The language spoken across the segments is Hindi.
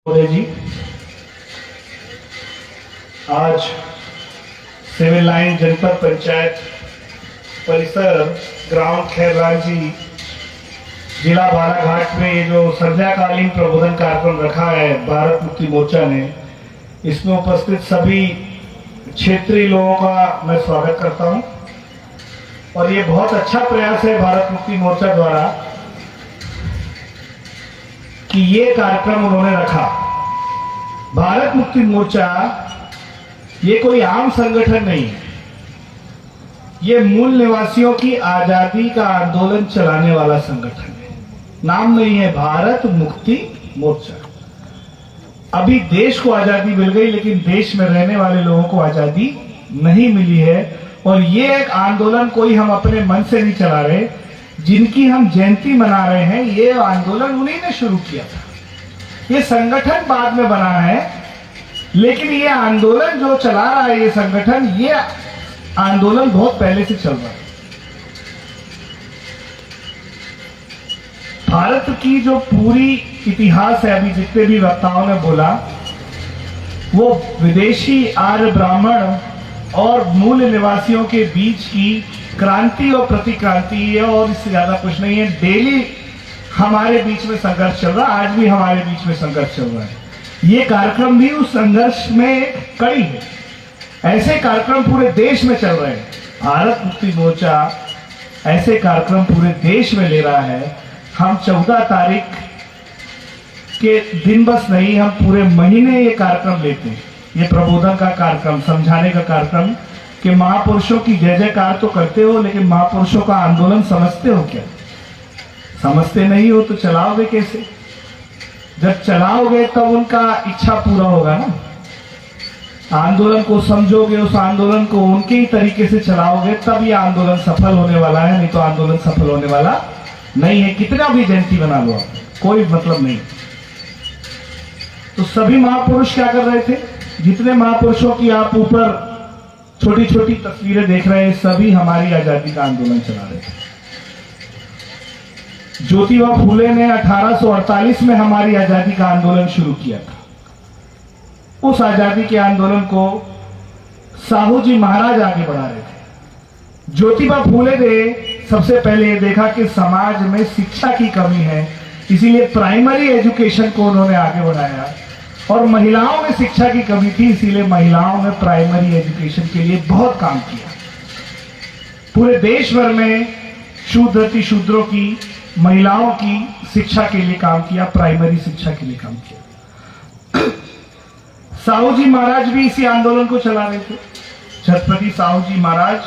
जी आज सिविल लाइन जनपद पंचायत परिसर ग्राम खैरलांजी जिला बालाघाट में ये जो संध्याकालीन प्रबोधन कार्यक्रम रखा है भारत मुक्ति मोर्चा ने, इसमें उपस्थित सभी क्षेत्रीय लोगों का मैं स्वागत करता हूं। और ये बहुत अच्छा प्रयास है भारत मुक्ति मोर्चा द्वारा कि ये कार्यक्रम उन्होंने रखा। भारत मुक्ति मोर्चा ये कोई आम संगठन नहीं है, ये मूल निवासियों की आजादी का आंदोलन चलाने वाला संगठन है। नाम नहीं है भारत मुक्ति मोर्चा। अभी देश को आजादी मिल गई, लेकिन देश में रहने वाले लोगों को आजादी नहीं मिली है। और ये एक आंदोलन कोई हम अपने मन से नहीं चला रहे। जिनकी हम जयंती मना रहे हैं, ये आंदोलन उन्हीं ने शुरू किया था। ये संगठन बाद में बना है, लेकिन ये आंदोलन जो चला रहा है ये संगठन, ये आंदोलन बहुत पहले से चल रहा है। भारत की जो पूरी इतिहास है, अभी जितने भी वक्ताओं ने बोला, वो विदेशी आर्य ब्राह्मण और मूल निवासियों के बीच की क्रांति और प्रतिक्रांति है, और इससे ज्यादा कुछ नहीं है। डेली हमारे बीच में संघर्ष चल रहा है, आज भी हमारे बीच में संघर्ष चल रहा है। ये कार्यक्रम भी उस संघर्ष में कड़ी है। ऐसे कार्यक्रम पूरे देश में चल रहे हैं। भारत मुक्ति मोर्चा ऐसे कार्यक्रम पूरे देश में ले रहा है। हम 14 तारीख के दिन बस नहीं, हम पूरे महीने ये कार्यक्रम लेते हैं। ये प्रबोधन का कार्यक्रम, समझाने का कार्यक्रम कि महापुरुषों की जय जयकार तो करते हो, लेकिन महापुरुषों का आंदोलन समझते हो क्या? समझते नहीं हो तो चलाओगे कैसे? जब चलाओगे तब उनका इच्छा पूरा होगा ना। आंदोलन को समझोगे, उस आंदोलन को उनके ही तरीके से चलाओगे, तब ये आंदोलन सफल होने वाला है। नहीं तो आंदोलन सफल होने वाला नहीं है। कितना भी जयंती बना लो आप, कोई मतलब नहीं। तो सभी महापुरुष क्या कर रहे थे? जितने महापुरुषों की आप ऊपर छोटी छोटी तस्वीरें देख रहे हैं, सभी हमारी आजादी का आंदोलन चला रहे थे। ज्योतिबा फूले ने 1848 में हमारी आजादी का आंदोलन शुरू किया था। उस आजादी के आंदोलन को साहू जी महाराज आगे बढ़ा रहे थे। ज्योतिबा फूले ने सबसे पहले ये देखा कि समाज में शिक्षा की कमी है, इसीलिए प्राइमरी एजुकेशन को उन्होंने आगे बढ़ाया। और महिलाओं में शिक्षा की कमी थी, इसीलिए महिलाओं में प्राइमरी एजुकेशन के लिए बहुत काम किया। पूरे देश भर में शूद्र अतिशूद्रों की, महिलाओं की शिक्षा के लिए काम किया, प्राइमरी शिक्षा के लिए काम किया। साहू जी महाराज भी इसी आंदोलन को चला रहे थे। छत्रपति साहू जी महाराज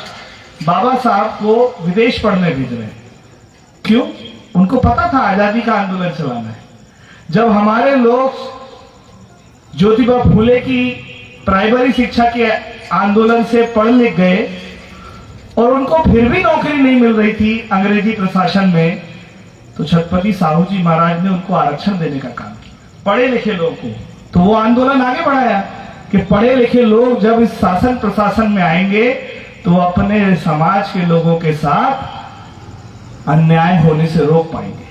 बाबा साहब को विदेश पढ़ने भेज रहे हैं। क्यों? उनको पता था आजादी का आंदोलन चलाना है। जब हमारे लोग ज्योतिबा फूले की प्राइमरी शिक्षा के आंदोलन से पढ़ लिख गए और उनको फिर भी नौकरी नहीं मिल रही थी अंग्रेजी प्रशासन में, तो छत्रपति साहू जी महाराज ने उनको आरक्षण देने का काम किया, पढ़े लिखे लोगों को। तो वो आंदोलन आगे बढ़ाया कि पढ़े लिखे लोग जब इस शासन प्रशासन में आएंगे तो अपने समाज के लोगों के साथ अन्याय होने से रोक पाएंगे।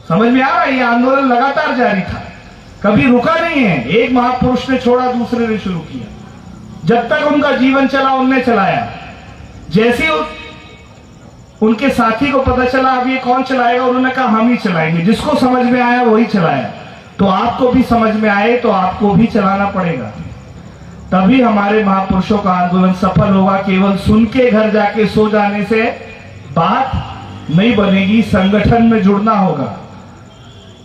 समझ में आ रहा है? ये आंदोलन लगातार जारी था, कभी रुका नहीं है। एक महापुरुष ने छोड़ा, दूसरे ने शुरू किया। जब तक उनका जीवन चला उनने चलाया। जैसे उनके साथी को पता चला अब ये कौन चलाएगा, उन्होंने कहा हम ही चलाएंगे। जिसको समझ में आया वही चलाया। तो आपको भी समझ में आए तो आपको भी चलाना पड़ेगा, तभी हमारे महापुरुषों का आंदोलन सफल होगा। केवल सुन के घर जाके सो जाने से बात नहीं बनेगी, संगठन में जुड़ना होगा।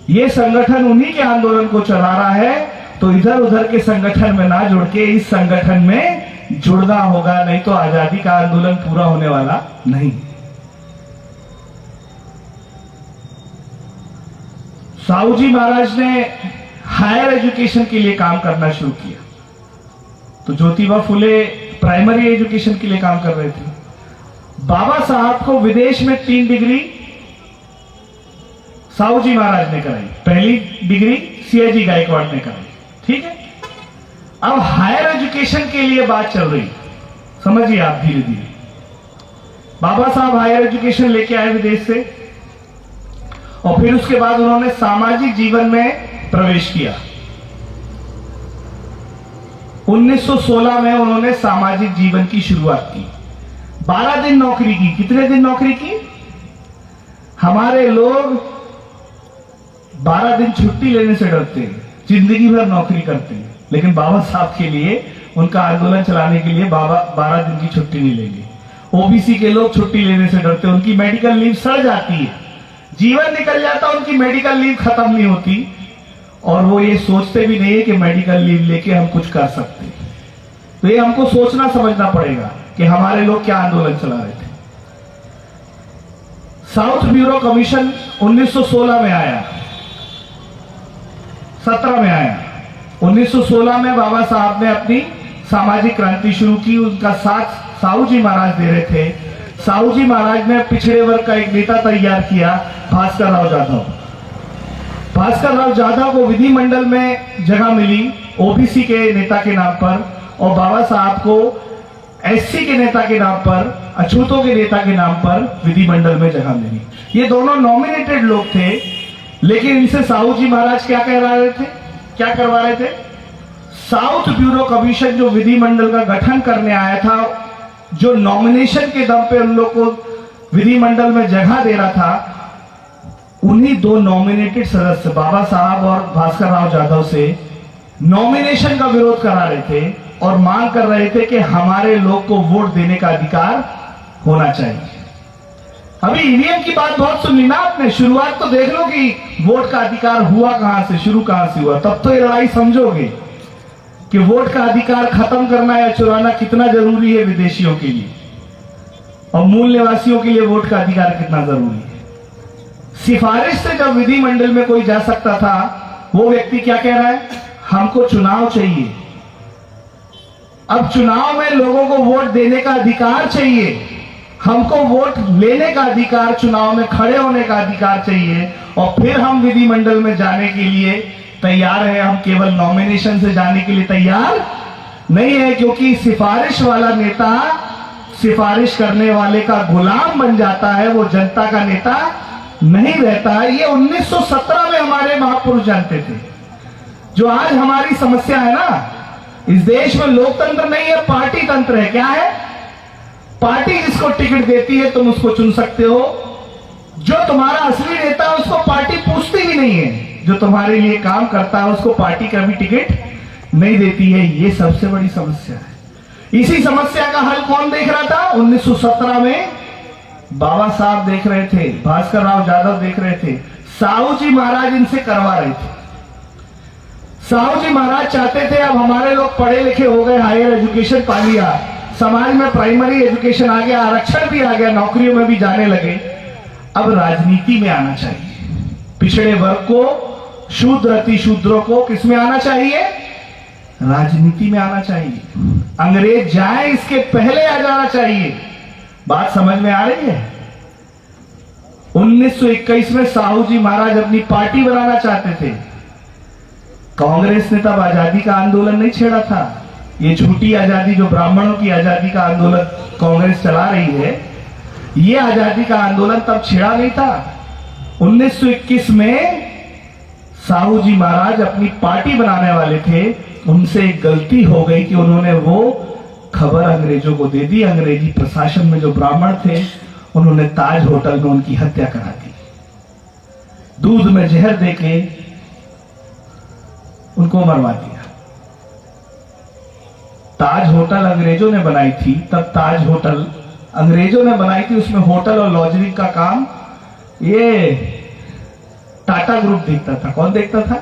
ये संगठन उन्हीं के आंदोलन को चला रहा है, तो इधर उधर के संगठन में ना जुड़ के इस संगठन में जुड़ना होगा, नहीं तो आजादी का आंदोलन पूरा होने वाला नहीं। साहू जी महाराज ने हायर एजुकेशन के लिए काम करना शुरू किया, तो ज्योतिबा फूले प्राइमरी एजुकेशन के लिए काम कर रहे थे। बाबा साहब को विदेश में 3 डिग्री साहू जी महाराज ने कराई। पहली डिग्री सीआईजी गायकवाड़ ने कराई, ठीक है। अब हायर एजुकेशन के लिए बात चल रही, समझिए आप धीरे धीरे। बाबा साहब हायर एजुकेशन लेके आए विदेश से, और फिर उसके बाद उन्होंने सामाजिक जीवन में प्रवेश किया। 1916 में उन्होंने सामाजिक जीवन की शुरुआत की। 12 दिन नौकरी की। कितने दिन नौकरी की? हमारे लोग 12 दिन छुट्टी लेने से डरते हैं, जिंदगी भर नौकरी करते हैं, लेकिन बाबा साहब के लिए, उनका आंदोलन चलाने के लिए बाबा 12 दिन की छुट्टी नहीं लेंगे। ओबीसी के लोग छुट्टी लेने से डरते हैं, उनकी मेडिकल लीव सड़ जाती है, जीवन निकल जाता, उनकी मेडिकल लीव खत्म नहीं होती, और वो ये सोचते भी नहीं है कि मेडिकल लीव लेके हम कुछ कर सकते हैं। तो ये हमको सोचना समझना पड़ेगा कि हमारे लोग क्या आंदोलन चला रहे थे। साउथ ब्यूरो कमीशन 1916 में आया, 17 में आया। 1916 में बाबा साहब ने अपनी सामाजिक क्रांति शुरू की। उनका साथ साहू जी महाराज दे रहे थे। साहू जी महाराज ने पिछड़े वर्ग का एक नेता तैयार किया, भास्कर राव जाधव। भास्कर राव जाधव को विधिमंडल में जगह मिली ओबीसी के नेता के नाम पर, और बाबा साहब को एससी के नेता के नाम पर, अछूतों के नेता के नाम पर विधिमंडल में जगह मिली। ये दोनों नॉमिनेटेड लोग थे, लेकिन इनसे साहू जी महाराज क्या करवा रहे थे? साउथ ब्यूरो कमीशन जो विधिमंडल का गठन करने आया था, जो नॉमिनेशन के दम पे उन लोग को विधिमंडल में जगह दे रहा था, उन्हीं दो नॉमिनेटेड सदस्य बाबा साहब और भास्कर राव जाधव से नॉमिनेशन का विरोध करा रहे थे और मांग कर रहे थे कि हमारे लोग को वोट देने का अधिकार होना चाहिए। अभी ईवीएम की बात बहुत सुनी ना आपने, शुरुआत तो देख लो कि वोट का अधिकार हुआ कहां से, शुरू कहां से हुआ, तब तो ये लड़ाई समझोगे कि वोट का अधिकार खत्म करना या चुराना कितना जरूरी है विदेशियों के लिए, और मूल निवासियों के लिए वोट का अधिकार कितना जरूरी है। सिफारिश से जब विधिमंडल में कोई जा सकता था, वो व्यक्ति क्या कह रहा है? हमको चुनाव चाहिए। अब चुनाव में लोगों को वोट देने का अधिकार चाहिए, हमको वोट लेने का अधिकार, चुनाव में खड़े होने का अधिकार चाहिए, और फिर हम विधिमंडल में जाने के लिए तैयार है। हम केवल नॉमिनेशन से जाने के लिए तैयार नहीं है, क्योंकि सिफारिश वाला नेता सिफारिश करने वाले का गुलाम बन जाता है, वो जनता का नेता नहीं रहता है। ये 1917 में हमारे महापुरुष जानते थे। जो आज हमारी समस्या है ना, इस देश में लोकतंत्र नहीं है, पार्टी तंत्र है। क्या है? पार्टी जिसको टिकट देती है तुम उसको चुन सकते हो, जो तुम्हारा असली नेता है उसको पार्टी पूछती भी नहीं है, जो तुम्हारे लिए काम करता है उसको पार्टी कभी टिकट नहीं देती है। ये सबसे बड़ी समस्या है। इसी समस्या का हल कौन देख रहा था? 1917 में बाबा साहब देख रहे थे, भास्कर राव जाधव देख रहे थे, साहू जी महाराज इनसे करवा रहे थे। साहू जी महाराज चाहते थे अब हमारे लोग पढ़े लिखे हो गए, हायर एजुकेशन पा लिया, समाज में प्राइमरी एजुकेशन आ गया, आरक्षण भी आ गया, नौकरियों में भी जाने लगे, अब राजनीति में आना चाहिए। पिछड़े वर्ग को, शूद्र अति शूद्रों को किस में आना चाहिए? राजनीति में आना चाहिए। अंग्रेज जाए इसके पहले आ जाना चाहिए। बात समझ में आ रही है? 1921 में साहू जी महाराज अपनी पार्टी बनाना चाहते थे। कांग्रेस ने तब आजादी का आंदोलन नहीं छेड़ा था। ये झूठी आजादी, जो ब्राह्मणों की आजादी का आंदोलन कांग्रेस चला रही है, ये आजादी का आंदोलन तब छेड़ा नहीं था। 1921 में साहू जी महाराज अपनी पार्टी बनाने वाले थे, उनसे एक गलती हो गई कि उन्होंने वो खबर अंग्रेजों को दे दी। अंग्रेजी प्रशासन में जो ब्राह्मण थे, उन्होंने ताज होटल में उनकी हत्या करा दी। दूध में जहर देके उनको मरवा दिया। ताज होटल अंग्रेजों ने बनाई थी, तब ताज होटल अंग्रेजों ने बनाई थी, उसमें होटल और लॉजिंग का काम ये टाटा ग्रुप देखता था। कौन देखता था?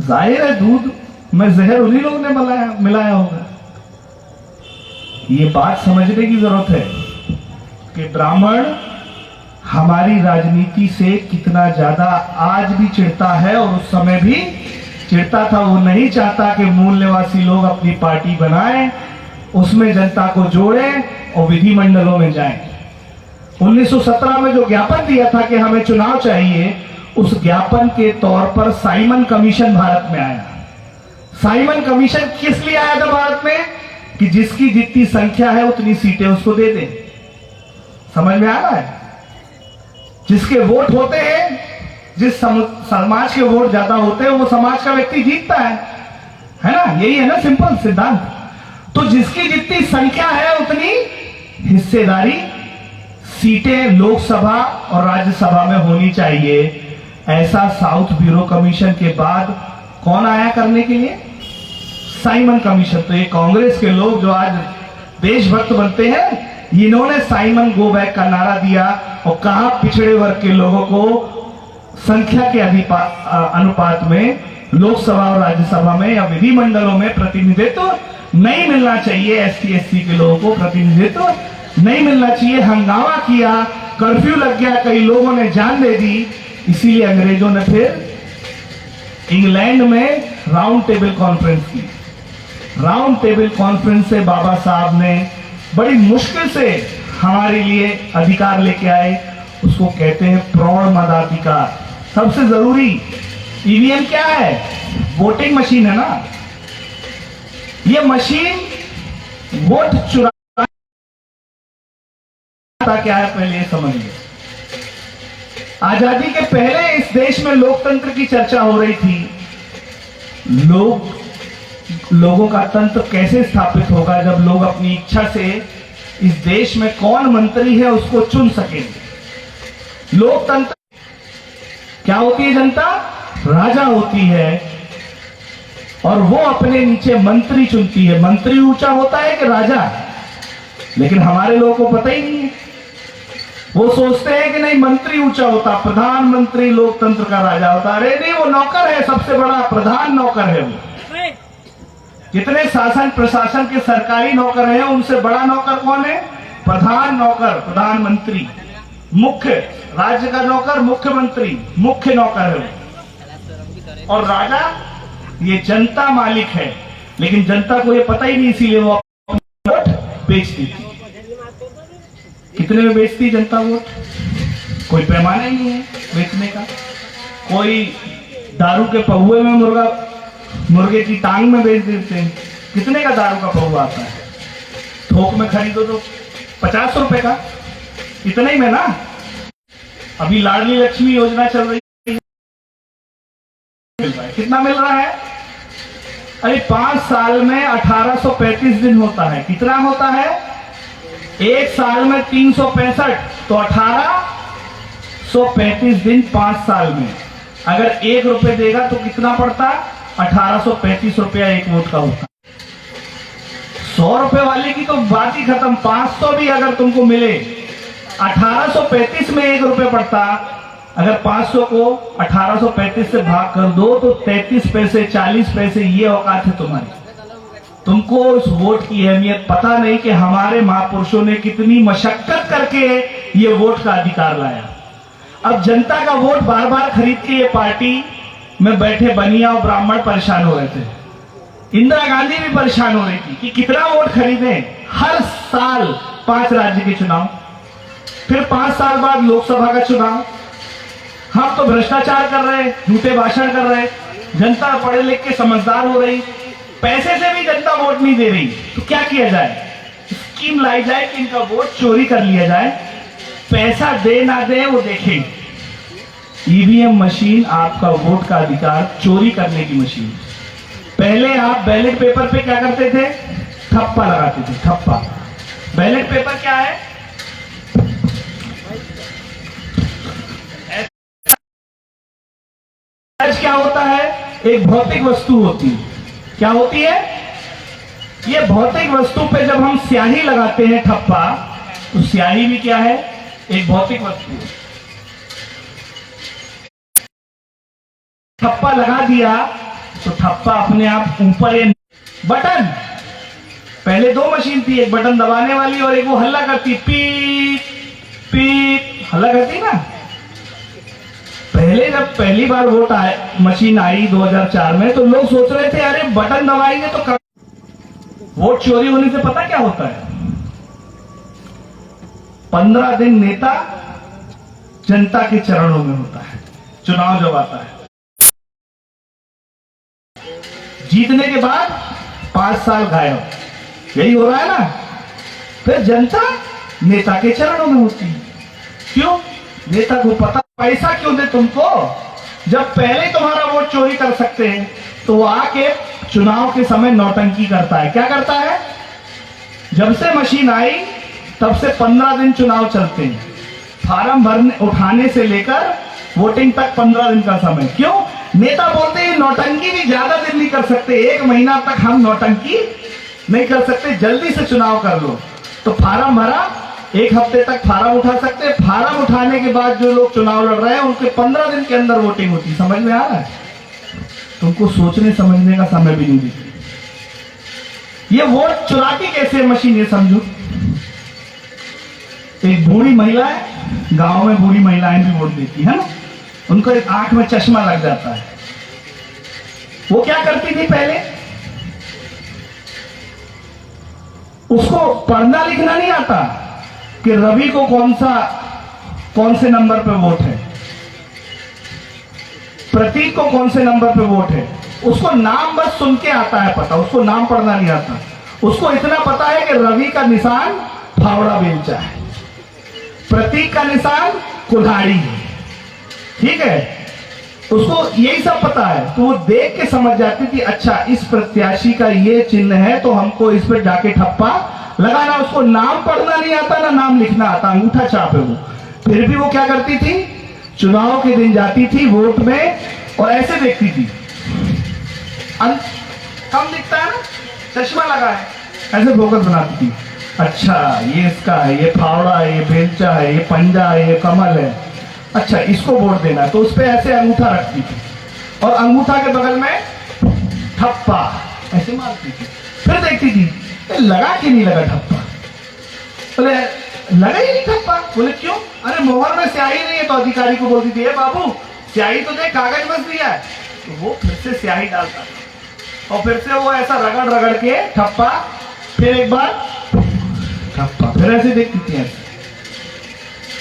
जाहिर है दूध में जहर उन्हीं लोगों ने मिलाया होगा। ये बात समझने की जरूरत है कि ब्राह्मण हमारी राजनीति से कितना ज्यादा आज भी चिढ़ता है, और उस समय भी चिढ़ता था। वो नहीं चाहता कि मूल निवासी लोग अपनी पार्टी बनाएं, उसमें जनता को जोड़ें और विधिमंडलों में जाएं। 1917 में जो ज्ञापन दिया था कि हमें चुनाव चाहिए, उस ज्ञापन के तौर पर साइमन कमीशन भारत में आया। साइमन कमीशन किस लिए आया था भारत में? कि जिसकी जितनी संख्या है उतनी सीटें उसको दे दें। समझ में आ रहा है? जिसके वोट होते हैं, जिस समाज के वोट ज्यादा होते हैं, वो समाज का व्यक्ति जीतता है। है ना, यही है ना सिंपल सिद्धांत। तो जिसकी जितनी संख्या है उतनी हिस्सेदारी सीटें लोकसभा और राज्यसभा में होनी चाहिए। ऐसा साउथ ब्यूरो कमीशन के बाद कौन आया करने के लिए? Simon commission. तो ये कांग्रेस के लोग जो आज देशभक्त बनते हैं, इन्होंने साइमन गो बैक का नारा दिया और कहा पिछड़े वर्ग के लोगों को संख्या के अनुपात में लोकसभा और राज्यसभा में या विधिमंडलों में प्रतिनिधित्व नहीं मिलना चाहिए। एसटी एससी के लोगों को प्रतिनिधित्व नहीं मिलना चाहिए। हंगामा किया, कर्फ्यू लग गया, कई लोगों ने जान दे दी। इसीलिए अंग्रेजों ने फिर इंग्लैंड में राउंड टेबल कॉन्फ्रेंस की। राउंड टेबल कॉन्फ्रेंस से बाबा साहब ने बड़ी मुश्किल से हमारे लिए अधिकार लेके आए। उसको कहते हैं प्रौढ़ मताधिकार। सबसे जरूरी ईवीएम क्या है? वोटिंग मशीन है ना। ये मशीन वोट चुरा क्या है पहले ये समझिए। आजादी के पहले इस देश में लोकतंत्र की चर्चा हो रही थी। लोगों का तंत्र कैसे स्थापित होगा जब लोग अपनी इच्छा से इस देश में कौन मंत्री है उसको चुन सकेंगे। लोकतंत्र क्या होती है? जनता राजा होती है और वो अपने नीचे मंत्री चुनती है। मंत्री ऊंचा होता है कि राजा? लेकिन हमारे लोगों को पता ही नहीं है। वो सोचते हैं कि नहीं मंत्री ऊंचा होता, प्रधानमंत्री लोकतंत्र का राजा होता। अरे नहीं, वो नौकर है, सबसे बड़ा प्रधान नौकर है वो। जितने शासन प्रशासन के सरकारी नौकर हैं उनसे बड़ा नौकर कौन है? प्रधान नौकर, प्रधानमंत्री। मुख्य राज्य का नौकर मुख्यमंत्री, मुख्य नौकर है वो। और राजा ये जनता मालिक है। लेकिन जनता को ये पता ही नहीं, इसीलिए वो वोट बेचती थी। कितने में बेचती जनता वोट? कोई पैमाना ही नहीं है बेचने का। कोई दारू के पहुए में मुर्गे की टांग में बेच देते हैं। कितने का दारू का पहुआ आता है? थोक में खरीदो तो 50 रुपए का, इतने ही में ना। अभी लाडली लक्ष्मी योजना चल रही है, कितना मिल रहा है? अरे 5 साल में 1835 दिन होता है। कितना होता है? एक साल में 365, तो 1835 दिन 5 साल में। अगर 1 रुपए देगा तो कितना पड़ता? 1835 रुपया एक वोट का होता। 100 रुपए वाले की तो बात ही खत्म। 500 भी अगर तुमको मिले, 1835 में 1 रुपए पड़ता। अगर 500 को 1835 से भाग कर दो तो 33 पैसे 40 पैसे ये औकात है तुम्हारी। तुमको उस वोट की अहमियत पता नहीं कि हमारे महापुरुषों ने कितनी मशक्कत करके ये वोट का अधिकार लाया। अब जनता का वोट बार बार खरीद के ये पार्टी में बैठे बनिया और ब्राह्मण परेशान हो रहे थे। इंदिरा गांधी भी परेशान हो रही थी कि कितना वोट खरीदे। हर साल 5 राज्य के चुनाव, फिर 5 साल बाद लोकसभा का चुनाव। हम तो भ्रष्टाचार कर रहे, झूठे भाषण कर रहे, जनता पढ़े लिख के समझदार हो रही, पैसे से भी जनता वोट नहीं दे रही। तो क्या किया जाए? स्कीम लाई जाए कि इनका वोट चोरी कर लिया जाए। पैसा दे ना दे वो देखें। ईवीएम मशीन आपका वोट का अधिकार चोरी करने की मशीन। पहले आप बैलेट पेपर पे क्या करते थे? ठप्पा लगाते थे, ठप्पा। बैलेट पेपर क्या है? क्या होता है? एक भौतिक वस्तु होती है। क्या होती है? ये भौतिक वस्तु पे जब हम स्याही लगाते हैं ठप्पा, तो स्याही भी क्या है? एक भौतिक वस्तु है। ठप्पा लगा दिया तो ठप्पा अपने आप ऊपर बटन। पहले 2 मशीन थी, एक बटन दबाने वाली और एक वो हल्ला करती, पीप पीप हल्ला करती ना। पहले जब पहली बार वोट मशीन आई 2004 में, तो लोग सोच रहे थे अरे बटन दबाएंगे तो वोट चोरी होने से पता क्या होता है? 15 दिन नेता जनता के चरणों में होता है। चुनाव जब आता है, जीतने के बाद 5 साल गायब। यही हो रहा है ना। फिर जनता नेता के चरणों में होती है। क्यों? नेता को पता पैसा क्यों दे तुमको, जब पहले तुम्हारा वोट चोरी कर सकते हैं। तो वो आके चुनाव के समय नौटंकी करता है। क्या करता है? जब से मशीन आई तब से 15 दिन चुनाव चलते हैं, फार्म भरने उठाने से लेकर वोटिंग तक 15 दिन का समय। क्यों? नेता बोलते हैं नौटंकी भी ज्यादा दिन नहीं कर सकते, 1 महीना तक हम नौटंकी नहीं कर सकते, जल्दी से चुनाव कर लो। तो फार्म भरा, 1 हफ्ते तक फार्म उठा सकते हैं। फार्म उठाने के बाद जो लोग चुनाव लड़ रहे हैं उनके 15 दिन के अंदर वोटिंग होती। समझ में आ रहा है? तुमको सोचने समझने का समय भी नहीं देती। ये वोट चुराती कैसे मशीन, ये समझो। एक बूढ़ी महिला है, गांव में बूढ़ी महिलाएं भी वोट देती है ना, उनको एक आंख में चश्मा लग जाता है। वो क्या करती थी पहले? उसको पढ़ना लिखना नहीं आता कि रवि को कौन से नंबर पे वोट है, प्रतीक को कौन से नंबर पे वोट है। उसको नाम बस सुन के आता है पता, उसको नाम पढ़ना नहीं आता। उसको इतना पता है कि रवि का निशान फावड़ा बेलचा है, प्रतीक का निशान कुल्हाड़ी है, ठीक है, उसको यही सब पता है। तो वो देख के समझ जाती थी, अच्छा इस प्रत्याशी का ये चिन्ह है तो हमको इस पर जाके ठप्पा लगाना। उसको नाम पढ़ना नहीं आता ना नाम लिखना आता, अंगूठा छाप है वो। फिर भी वो क्या करती थी? चुनाव के दिन जाती थी वोट में और ऐसे देखती थी, कम दिखता है ना, चश्मा लगा है, ऐसे फोकस बनाती थी। अच्छा ये इसका है, ये फावड़ा है, ये बेलचा है, ये पंजा है, ये कमल है, अच्छा इसको वोट देना है। तो उस पर ऐसे अंगूठा रखती थी और अंगूठा के बगल में ठप्पा ऐसे मारती थी। फिर देखती थी लगा कि नहीं लगा ठप्पा। बोले लगा ही नहीं ठप्पा। बोले क्यों? अरे मोहर में स्याही नहीं है। तो अधिकारी को बोलती थी, बाबू स्याही तो दे, कागज बस दिया है। तो वो फिर से स्याही डालता था और फिर से वो ऐसा रगड़ रगड़ के ठप्पा, फिर एक बार ठप्पा, फिर ऐसे देखती थी ऐसे।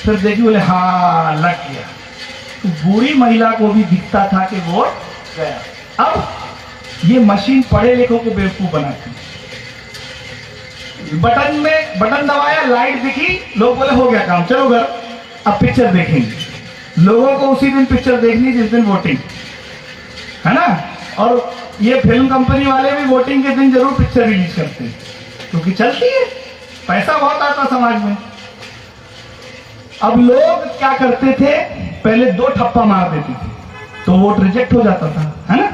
फिर देखी, बोले हाँ लग गया। तो बूढ़ी महिला को भी दिखता था कि वोट गया। अब ये मशीन पढ़े लिखों को बेवकूफ बनाती। बटन दबाया, लाइट दिखी, लोग बोले हो गया काम, चलो घर, अब पिक्चर देखेंगे। लोगों को उसी दिन पिक्चर देखनी जिस दिन वोटिंग है ना। और ये फिल्म कंपनी वाले भी वोटिंग के दिन जरूर पिक्चर रिलीज करते हैं क्योंकि चलती है, पैसा बहुत आता समाज में। अब लोग क्या करते थे? पहले 2 ठप्पा मार देते थे तो वोट रिजेक्ट हो जाता था, है ना।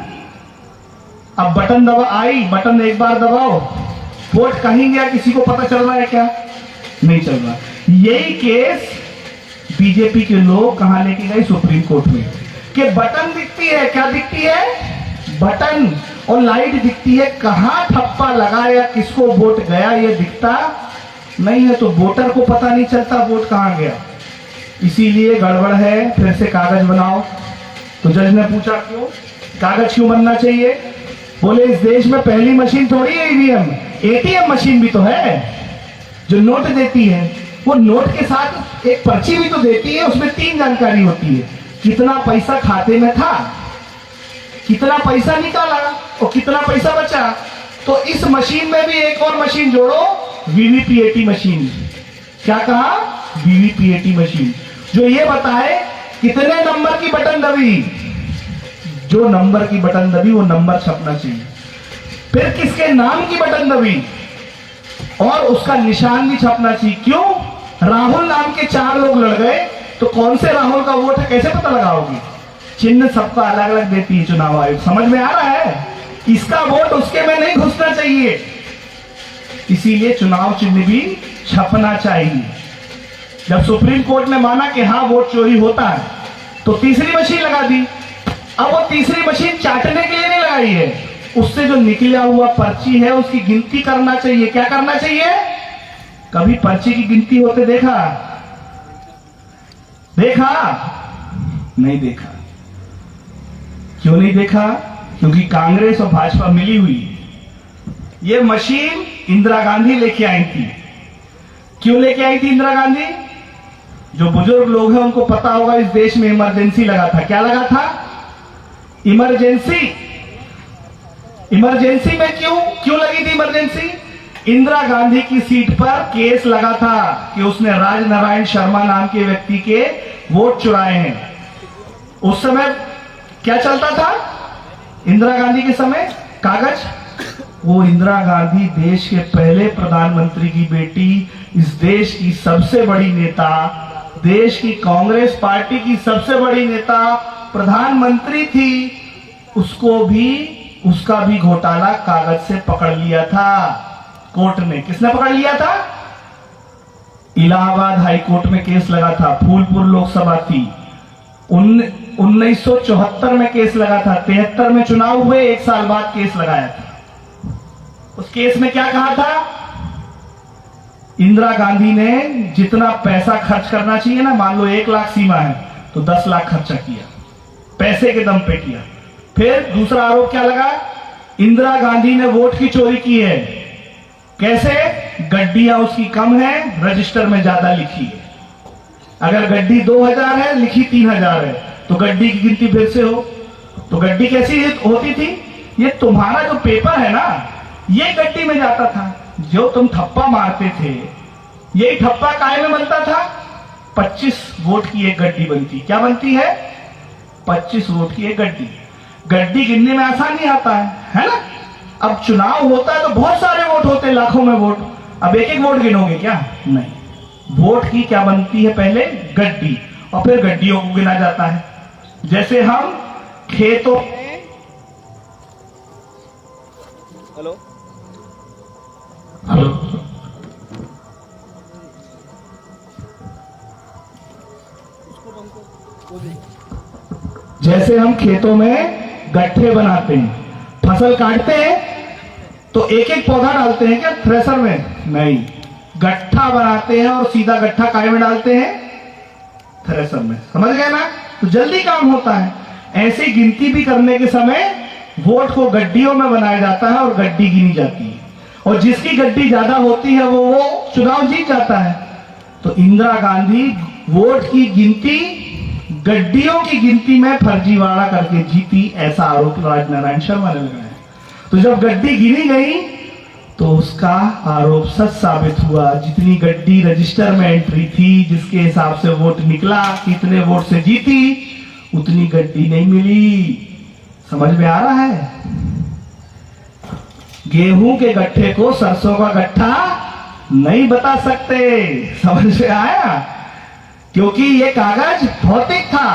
अब बटन दबा आई, बटन एक बार दबाओ, वोट कहीं गया, किसी को पता चल रहा है क्या? नहीं चल रहा। यही केस बीजेपी के लोग कहां लेके गए? सुप्रीम कोर्ट में। कि बटन दिखती है, क्या दिखती है? बटन और लाइट दिखती है, कहां ठप्पा लगाया, किसको वोट गया ये दिखता नहीं है। तो वोटर को पता नहीं चलता वोट कहां गया, इसीलिए गड़बड़ है, फिर से कागज बनाओ। तो जज ने पूछा क्यों, कागज क्यों बनना चाहिए? बोले इस देश में पहली मशीन थोड़ी है ईवीएम, एटीएम मशीन भी तो है जो नोट देती है। वो नोट के साथ एक पर्ची भी तो देती है, उसमें 3 जानकारी होती है, कितना पैसा खाते में था, कितना पैसा निकाला और कितना पैसा बचा। तो इस मशीन में भी एक और मशीन जोड़ो, वीवीपीएटी मशीन। क्या कहा? वीवीपीएटी मशीन, जो ये बताए कितने नंबर की बटन दबी। जो नंबर की बटन दबी वो नंबर छपना चाहिए। फिर किसके नाम की बटन दबी और उसका निशान भी छपना चाहिए। क्यों? राहुल नाम के 4 लोग लड़ गए तो कौन से राहुल का वोट है कैसे पता लगाओगे? चिन्ह सबका अलग अलग देती है चुनाव आयोग। समझ में आ रहा है? इसका वोट उसके में नहीं घुसना चाहिए, इसीलिए चुनाव चिन्ह भी छपना चाहिए। जब सुप्रीम कोर्ट ने माना कि हाँ वोट चोरी होता है तो तीसरी मशीन लगा दी। अब वो तीसरी मशीन चाटने के लिए नहीं लगाई है, उससे जो निकला हुआ पर्ची है उसकी गिनती करना चाहिए। क्या करना चाहिए? कभी पर्ची की गिनती होते देखा? नहीं देखा। क्यों नहीं देखा? क्योंकि कांग्रेस और भाजपा मिली हुई। ये मशीन इंदिरा गांधी लेके आई थी। क्यों लेके आई थी इंदिरा गांधी? जो बुजुर्ग लोग हैं उनको पता होगा, इस देश में इमरजेंसी लगा था। क्या लगा था? इमरजेंसी। इमरजेंसी में क्यों लगी थी इमरजेंसी? इंदिरा गांधी की सीट पर केस लगा था कि उसने राजनारायण शर्मा नाम के व्यक्ति के वोट चुराए हैं। उस समय क्या चलता था? इंदिरा गांधी के समय कागज, वो इंदिरा गांधी देश के पहले प्रधानमंत्री की बेटी, इस देश की सबसे बड़ी नेता, देश की कांग्रेस पार्टी की सबसे बड़ी नेता प्रधानमंत्री थी, उसका भी घोटाला कागज से पकड़ लिया था कोर्ट ने। किसने पकड़ लिया था? इलाहाबाद हाई कोर्ट में केस लगा था, फूलपुर लोकसभा थी, 1974 में केस लगा था, 73 में चुनाव हुए, 1 साल बाद केस लगाया था। उस केस में क्या कहा था? इंदिरा गांधी ने जितना पैसा खर्च करना चाहिए ना, मान लो 1 लाख सीमा है तो 10 लाख खर्चा किया, पैसे के दम पे किया। फिर दूसरा आरोप क्या लगा? इंदिरा गांधी ने वोट की चोरी की है। कैसे? गड्डियां उसकी कम है, रजिस्टर में ज्यादा लिखी है। अगर गड्डी 2000 है, लिखी 3000 है, तो गड्डी की गिनती फिर से हो। तो गड्डी कैसी होती थी? ये तुम्हारा जो पेपर है ना, ये गड्डी में जाता था। जो तुम ठप्पा मारते थे, यही ठप्पा काय में बनता था? 25 वोट की एक गड्डी बनती। क्या बनती है? 25 वोट की एक गड्डी। गड्डी गिनने में आसान नहीं आता है ना? अब चुनाव होता है तो बहुत सारे वोट होते हैं, लाखों में वोट। अब एक एक वोट गिनोगे क्या? नहीं। वोट की क्या बनती है? पहले गड्डी, और फिर गड्डियों को गिना जाता है। जैसे हम खेतों हेलो जैसे हम खेतों में गट्ठे बनाते हैं, फसल काटते हैं तो एक एक पौधा डालते हैं क्या थ्रेसर में? नहीं, गट्ठा बनाते हैं और सीधा गट्ठा काय में डालते हैं? थ्रेसर में। समझ गए ना? तो जल्दी काम होता है। ऐसे गिनती भी करने के समय वोट को गड्डियों में बनाया जाता है और गड्डी गिनी जाती है, और जिसकी गड्डी ज्यादा होती है वो चुनाव जीत जाता है। तो इंदिरा गांधी वोट की गिनती गड्डियों की गिनती में फर्जीवाड़ा करके जीती, ऐसा आरोप राजनारायण शर्मा ने लगाया। तो जब गड्डी गिनी गई तो उसका आरोप सच साबित हुआ। जितनी गड्डी रजिस्टर में एंट्री थी, जिसके हिसाब से वोट निकला, कितने वोट से जीती, उतनी गड्डी नहीं मिली। समझ में आ रहा है? गेहूं के गट्ठे को सरसों का गट्ठा नहीं बता सकते। समझ में आया? क्योंकि ये कागज भौतिक था।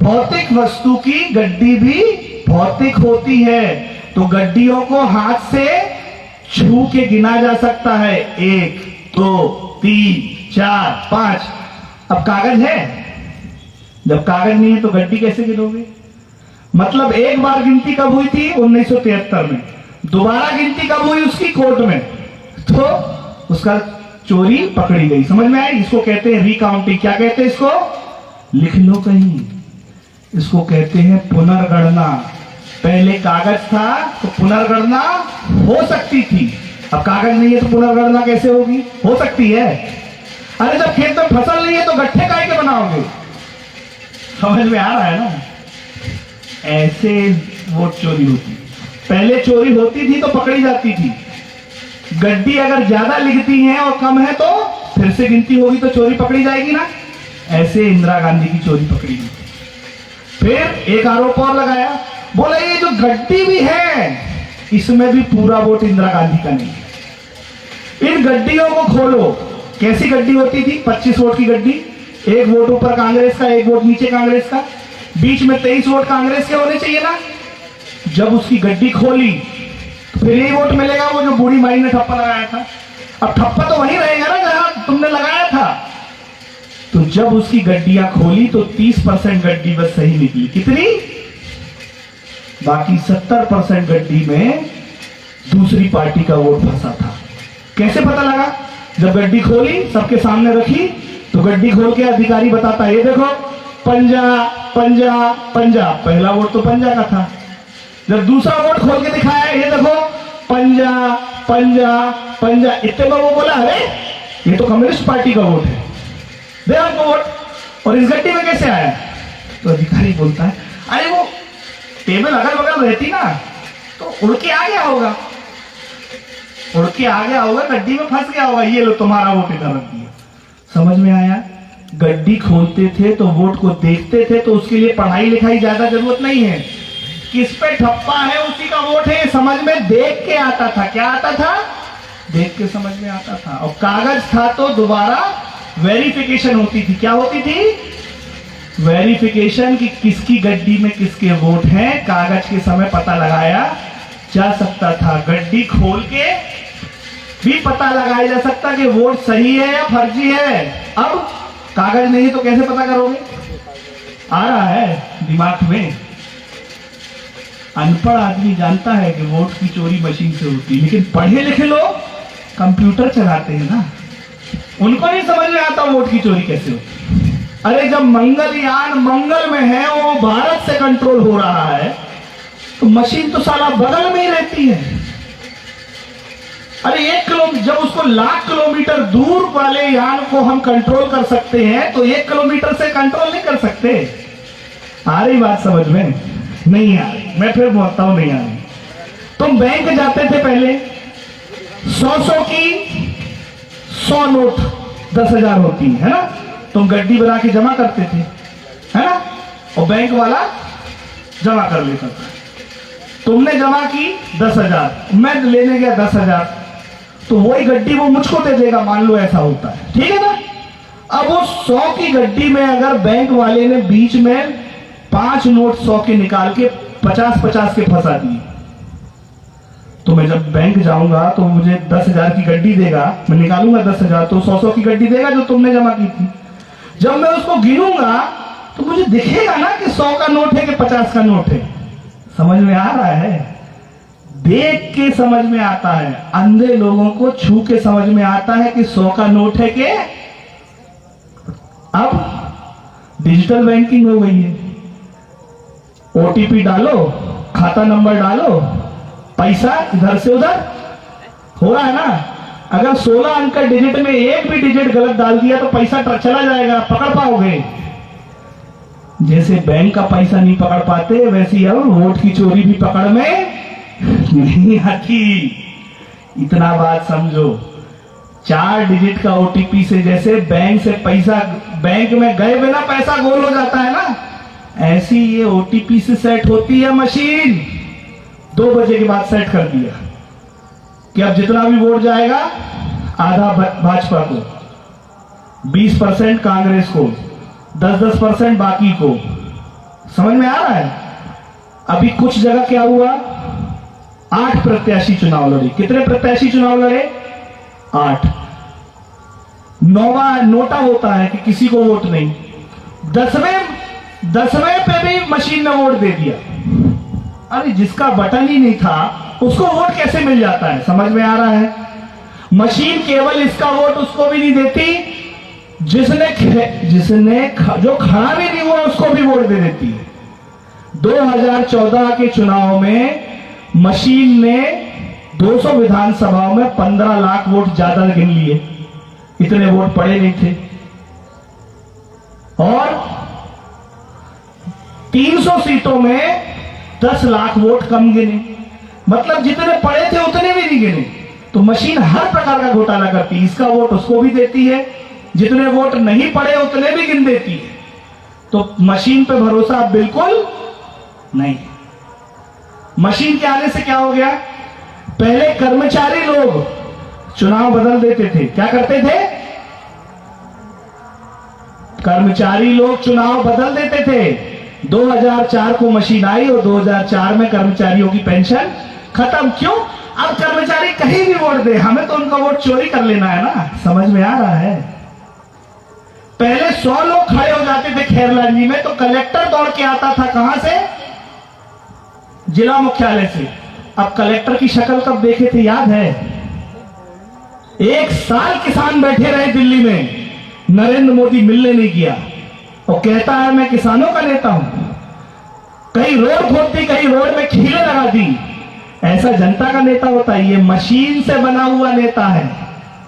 भौतिक वस्तु की गड्डी भी भौतिक होती है। तो गड्डियों को हाथ से छू के गिना जा सकता है, 1 2 3 4 5। अब कागज है, जब कागज नहीं है तो गड्डी कैसे गिनोगे? मतलब एक बार गिनती कब हुई थी? 1973 में। दोबारा गिनती कब हुई उसकी? कोर्ट में। तो उसका चोरी पकड़ी गई। समझ में आई? इसको कहते हैं रिकाउंटिंग। क्या कहते हैं इसको? लिख लो कहीं। इसको कहते हैं पुनर्गणना। पहले कागज था तो पुनर्गणना हो सकती थी, अब कागज नहीं है तो पुनर्गणना कैसे होगी? हो सकती है। अरे जब खेत में फसल नहीं है तो गट्ठे काहे के बनाओगे? समझ में आ रहा है ना? ऐसे वोट चोरी होती। पहले चोरी होती थी तो पकड़ी जाती थी। गड्डी अगर ज्यादा लिखती है और कम है तो फिर से गिनती होगी तो चोरी पकड़ी जाएगी ना? ऐसे इंदिरा गांधी की चोरी पकड़ी गई। फिर एक आरोप और लगाया, बोला ये जो गड्डी भी है इसमें भी पूरा वोट इंदिरा गांधी का नहीं है। इन गड्डियों को खोलो। कैसी गड्डी होती थी? 25 वोट की गड्डी, 1 वोट ऊपर कांग्रेस का, 1 वोट नीचे कांग्रेस का, बीच में 23 वोट कांग्रेस के होने चाहिए ना? जब उसकी गड्डी खोली तो फिर यही वोट मिलेगा वो जो बूढ़ी माई ने ठप्पा लगाया था। अब ठप्पा तो वहीं रहेगा ना जहां तुमने लगाया था। तो जब उसकी गड्डियां खोली तो 30% गड्डी बस सही निकली। कितनी? बाकी 70% गड्डी में दूसरी पार्टी का वोट फंसा था। कैसे पता लगा? जब गड्डी खोली, सबके सामने रखी, तो गड्डी खोल के अधिकारी बताता है, ये देखो पंजा पंजा पंजा, पहला वोट तो पंजा का था। जब दूसरा वोट खोल के दिखाया, ये देखो पंजा पंजा पंजा, इतने में वो बोला अरे ये तो कम्युनिस्ट पार्टी का वोट है, दे हमको वोट। और इस गड्डी में कैसे आया? तो अधिकारी बोलता है अरे वो टेबल अगल बगल रहती ना तो उड़ के आ गया होगा, उड़ के आ गया होगा, गड्डी में फंस गया होगा, ये लो तुम्हारा वोट इधर रख दिया। समझ में आया? गड्डी खोलते थे तो वोट को देखते थे, तो उसके लिए पढ़ाई लिखाई ज्यादा जरूरत नहीं है। किस पे ठप्पा है उसी का वोट है, समझ में देख के आता था। क्या आता था? देख के समझ में आता था। और कागज था तो दोबारा वेरिफिकेशन होती थी। क्या होती थी? वेरिफिकेशन कि किसकी गड्डी में किसके वोट हैं, कागज के समय पता लगाया जा सकता था। गड्डी खोल के भी पता लगाया जा सकता कि वोट सही है या फर्जी है। अब कागज नहीं तो कैसे पता करोगे? आ रहा है दिमाग में। अनपढ़ आदमी जानता है कि वोट की चोरी मशीन से होती है, लेकिन पढ़े लिखे लोग कंप्यूटर चलाते हैं ना, उनको नहीं समझ में आता वोट की चोरी कैसे होती। अरे जब मंगलयान मंगल में है, वो भारत से कंट्रोल हो रहा है, तो मशीन तो साला बगल में ही रहती है। अरे 1 किलोमीटर, जब उसको 1,00,000 किलोमीटर दूर वाले यान को हम कंट्रोल कर सकते हैं, तो 1 किलोमीटर से कंट्रोल नहीं कर सकते। आ रही बात समझ में? नहीं आ रही। मैं फिर बोलता हूं, नहीं आ रही। तुम बैंक जाते थे पहले, 100 की 100 नोट 10,000 होती है ना, तुम गड्डी बना के जमा करते थे, है ना, और बैंक वाला जमा कर लेता था। तुमने जमा की 10,000, मैं लेने गया 10,000, तो वही गड्डी वो मुझको दे देगा, मान लो ऐसा होता है, ठीक है ना। अब वो 100 की गड्डी में अगर बैंक वाले ने बीच में 5 नोट 100 के निकाल के 50-50 के फंसा दिए, तो मैं जब बैंक जाऊंगा तो मुझे 10,000 की गड्डी देगा, मैं निकालूंगा 10,000, तो 100 की गड्डी देगा जो तुमने जमा की थी। जब मैं उसको गिनूंगा तो मुझे दिखेगा ना कि 100 का नोट है कि 50 का नोट है। समझ में आ रहा है? देख के समझ में आता है। अंधे लोगों को छू के समझ में आता है कि 100 का नोट है कि। अब डिजिटल बैंकिंग हो गई है, ओटीपी डालो, खाता नंबर डालो, पैसा इधर से उधर हो रहा है ना। अगर 16 अंक का डिजिट में एक भी डिजिट गलत डाल दिया तो पैसा चला जाएगा, पकड़ पाओगे। जैसे बैंक का पैसा नहीं पकड़ पाते, वैसे अब वोट की चोरी भी पकड़ में नहीं आती। इतना बात समझो। 4 डिजिट का ओटीपी से जैसे बैंक से पैसा, बैंक में गए बिना पैसा गोल हो जाता है ना, ऐसी ये ओटीपी से सेट होती है मशीन। 2 बजे के बाद सेट कर दिया कि अब जितना भी वोट जाएगा, आधा भाजपा को, 20% कांग्रेस को, 10% बाकी को। समझ में आ रहा है? अभी कुछ जगह क्या हुआ, 8 प्रत्याशी चुनाव लड़े। कितने प्रत्याशी चुनाव लड़े? 8। 9वां नोटा होता है कि किसी को वोट नहीं। 10वें पे भी मशीन ने वोट दे दिया। अरे जिसका बटन ही नहीं था उसको वोट कैसे मिल जाता है? समझ में आ रहा है? मशीन केवल इसका वोट उसको भी नहीं देती, जिसने जो खड़ा भी नहीं हुआ उसको भी वोट दे देती है। 2014 के चुनाव में मशीन ने 200 विधानसभाओं में 15 लाख वोट ज्यादा गिन लिए। इतने वोट पड़े नहीं थे। और 300 सीटों में 10 लाख वोट कम गिने। मतलब जितने पड़े थे उतने भी नहीं गिने। तो मशीन हर प्रकार का घोटाला करती है। इसका वोट उसको भी देती है, जितने वोट नहीं पड़े उतने भी गिन देती है। तो मशीन पे भरोसा बिल्कुल नहीं। मशीन के आने से क्या हो गया? पहले कर्मचारी लोग चुनाव बदल देते थे। क्या करते थे? कर्मचारी लोग चुनाव बदल देते थे। 2004 को मशीन आई और 2004 में कर्मचारियों की पेंशन खत्म। क्यों? अब कर्मचारी कहीं भी वोट दे, हमें तो उनका वोट चोरी कर लेना है ना। समझ में आ रहा है? पहले 100 लोग खड़े हो जाते थे खैरलांजी में, तो कलेक्टर दौड़ के आता था। कहां से? जिला मुख्यालय से। अब कलेक्टर की शक्ल कब देखे थे याद है? 1 साल किसान बैठे रहे दिल्ली में, नरेंद्र मोदी मिलने नहीं किया और कहता है मैं किसानों का नेता हूं। कहीं रोड खोद दी, कहीं रोड में खीले लगा दी। ऐसा जनता का नेता होता है? ये मशीन से बना हुआ नेता है।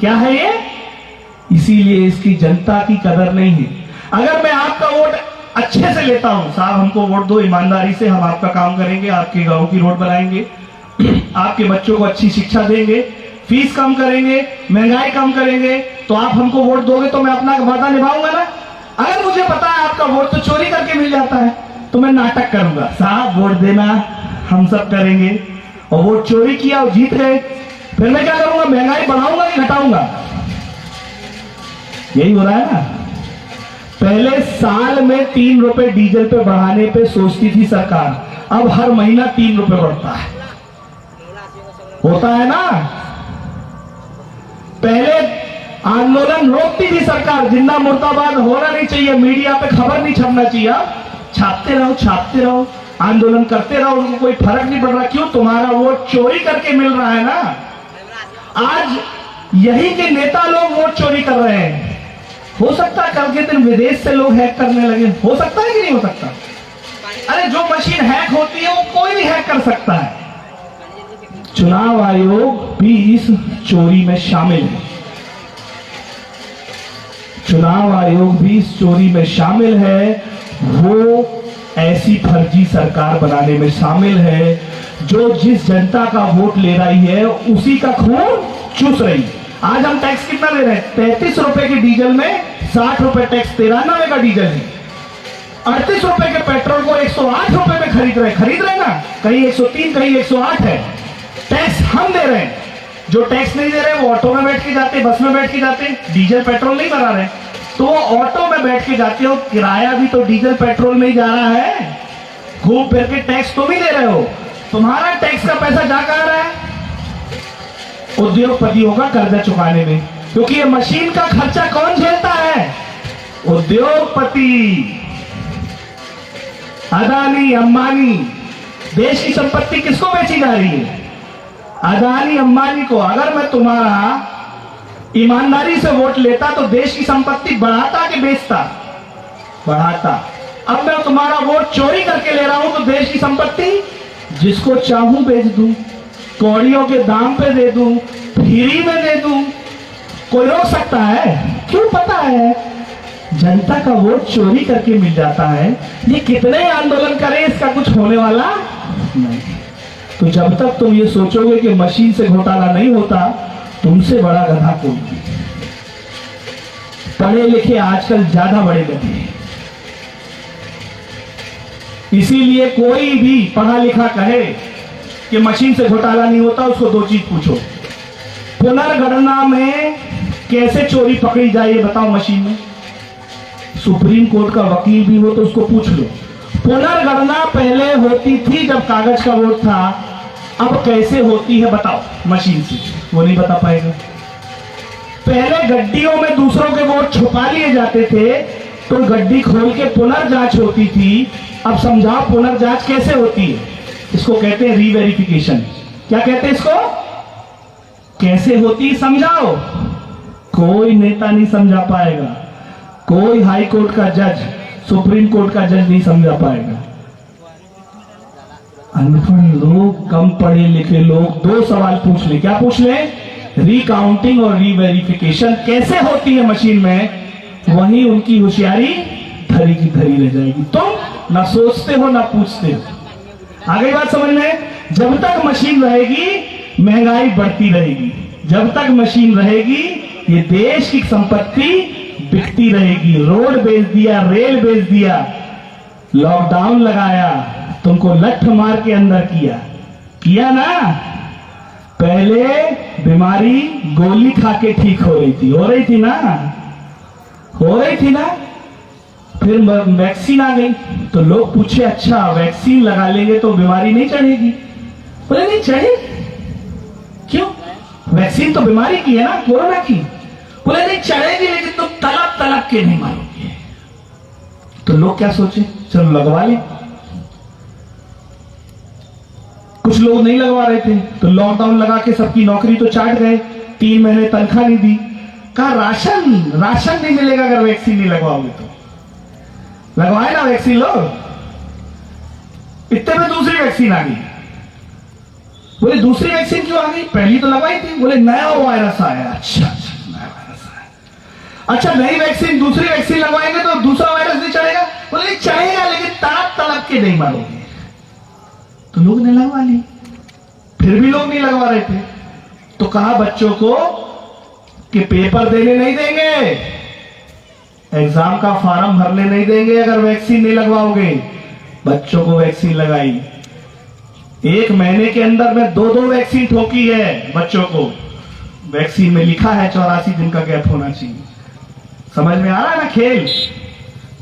क्या है ये? इसीलिए इसकी जनता की कदर नहीं है। अगर मैं आपका वोट अच्छे से लेता हूं, साहब हमको वोट दो, ईमानदारी से हम आपका काम करेंगे, आपके गांव की रोड बनाएंगे, आपके बच्चों को अच्छी शिक्षा देंगे, फीस कम करेंगे, महंगाई कम करेंगे, तो आप हमको वोट दोगे तो मैं अपना वादा निभाऊंगा ना। अगर मुझे पता है आपका वोट तो चोरी करके मिल जाता है, तो मैं नाटक करूंगा, साहब वोट देना हम सब करेंगे, और वोट चोरी किया और जीत गए, फिर मैं क्या करूंगा, महंगाई बढ़ाऊंगा कि घटाऊंगा? यही हो रहा है ना। पहले साल में 3 रुपए डीजल पे बढ़ाने पे सोचती थी सरकार, अब हर महीना 3 रुपए बढ़ता है। होता है ना। पहले आंदोलन रोकती थी सरकार, जिंदा मुर्दाबाद होना नहीं चाहिए, मीडिया पे खबर नहीं छपना चाहिए, छापते रहो, आंदोलन करते रहो, उनको कोई फर्क नहीं पड़ रहा। क्यों? तुम्हारा वोट चोरी करके मिल रहा है ना। आज यही के नेता लोग वोट चोरी कर रहे हैं। हो सकता है कल के दिन विदेश से लोग हैक करने लगे, हो सकता है कि नहीं हो सकता? अरे जो मशीन हैक होती है वो कोई भी हैक कर सकता है। चुनाव आयोग भी इस चोरी में शामिल है, चुनाव आयोग भी इस चोरी में शामिल है। वो ऐसी फर्जी सरकार बनाने में शामिल है जो जिस जनता का वोट ले रही है उसी का खून चूस रही है। आज हम टैक्स कितना ले रहे हैं? 33 रुपए के डीजल में 60 रुपए टैक्स, 93 का डीजल है। 38 रुपए के पेट्रोल को 108 रुपए में खरीद रहे ना, कहीं 103 कहीं 108 है। टैक्स हम दे रहे हैं, जो टैक्स नहीं दे रहे वो ऑटो में बैठ के जाते, बस में बैठ के जाते, डीजल पेट्रोल नहीं भरा रहे, तो वो ऑटो में बैठ के जाते हो, किराया भी तो डीजल पेट्रोल में ही जा रहा है। घूम फिर के टैक्स तुम ही दे रहे हो, तुम्हारा टैक्स का पैसा जा कहां रहा है? उद्योगपतियों का कर्जा चुकाने में, क्योंकि ये मशीन का खर्चा कौन झेलता है? उद्योगपति, अदानी, अंबानी। देश की संपत्ति किसको बेची जा रही है? अदानी, अंबानी को। अगर मैं तुम्हारा ईमानदारी से वोट लेता तो देश की संपत्ति बढ़ाता कि बेचता? बढ़ाता। अब मैं तुम्हारा वोट चोरी करके ले रहा हूं तो देश की संपत्ति जिसको चाहूं बेच दूं, कौड़ियों के दाम पे दे दूं, फ्री में दे दूं, कोई रोक सकता है? क्यों? पता है जनता का वोट चोरी करके मिल जाता है। ये कितने आंदोलन करें, इसका कुछ होने वाला नहीं। तो जब तक तुम ये सोचोगे कि मशीन से घोटाला नहीं होता, तुमसे बड़ा गधा कोई नहीं। पढ़े लिखे आजकल ज्यादा बड़े गधे हैं। इसीलिए कोई भी पढ़ा लिखा कहे कि मशीन से घोटाला नहीं होता, उसको 2 चीज पूछो। पुनर्गणना में कैसे चोरी पकड़ी जाए ये बताओ मशीन में। सुप्रीम कोर्ट का वकील भी हो तो उसको पूछ लो। पुनर्गणना पहले होती थी जब कागज का वोट था, अब कैसे होती है बताओ मशीन से? वो नहीं बता पाएगा। पहले गड्डियों में दूसरों के वोट छुपा लिए जाते थे तो गड्डी खोल के पुनर्जांच होती थी। अब समझाओ पुनर्जांच कैसे होती है? इसको कहते हैं रीवेरिफिकेशन। क्या कहते हैं इसको? कैसे होती है समझाओ। कोई नेता नहीं समझा पाएगा, कोई हाई कोर्ट का जज, सुप्रीम कोर्ट का जज नहीं समझा पाएगा। अनपढ़ लोग, कम पढ़े लिखे लोग 2 सवाल पूछ ले। क्या पूछ ले? रिकाउंटिंग और रीवेरिफिकेशन कैसे होती है मशीन में, वहीं उनकी होशियारी धरी की धरी रह जाएगी। तुम ना सोचते हो ना पूछते हो। आगे बात समझ में? जब तक मशीन रहेगी महंगाई बढ़ती रहेगी, जब तक मशीन रहेगी ये देश की संपत्ति बिकती रहेगी। रोड बेच दिया, रेल बेच दिया, लॉकडाउन लगाया, तुमको लठ मार के अंदर किया ना। पहले बीमारी गोली खा के ठीक हो रही थी ना। फिर वैक्सीन आ गई तो लोग पूछे अच्छा वैक्सीन लगा लेंगे तो बीमारी नहीं चढ़ेगी? बोले नहीं चढ़ेगी। क्यों? वैक्सीन तो बीमारी की है ना, कोरोना की। बोले नहीं चढ़ेगी, लेकिन तुम तलब के नहीं मारोगे। तो लोग क्या सोचे, चलो लगवा ले। कुछ लोग नहीं लगवा रहे थे तो लॉकडाउन लगा के सबकी नौकरी तो चाट गए, 3 महीने तनख्वाह नहीं दी। कहा राशन नहीं मिलेगा अगर वैक्सीन नहीं लगवाओगे तो। लगवाए ना वैक्सीन लोग, इतने में दूसरी वैक्सीन आ गई। बोले दूसरी वैक्सीन क्यों आ गई? पहली तो लगवाई थी। बोले नया वायरस आया। अच्छा नया वायरस आया। अच्छा नई वैक्सीन, दूसरी वैक्सीन लगवाएंगे तो दूसरा वायरस नहीं चढ़ेगा? बोले नहीं चढ़ेगा, लेकिन तड़प के नहीं मारोगे। तो लोग ने लगवा ली। फिर भी लोग नहीं लगवा रहे थे तो कहा बच्चों को कि पेपर देने नहीं देंगे, एग्जाम का फॉर्म भरने नहीं देंगे अगर वैक्सीन नहीं लगवाओगे। बच्चों को वैक्सीन लगाई। 1 महीने के अंदर में 2 वैक्सीन ठोकी है बच्चों को। वैक्सीन में लिखा है 84 दिन का गैप होना चाहिए। समझ में आ रहा है ना खेल?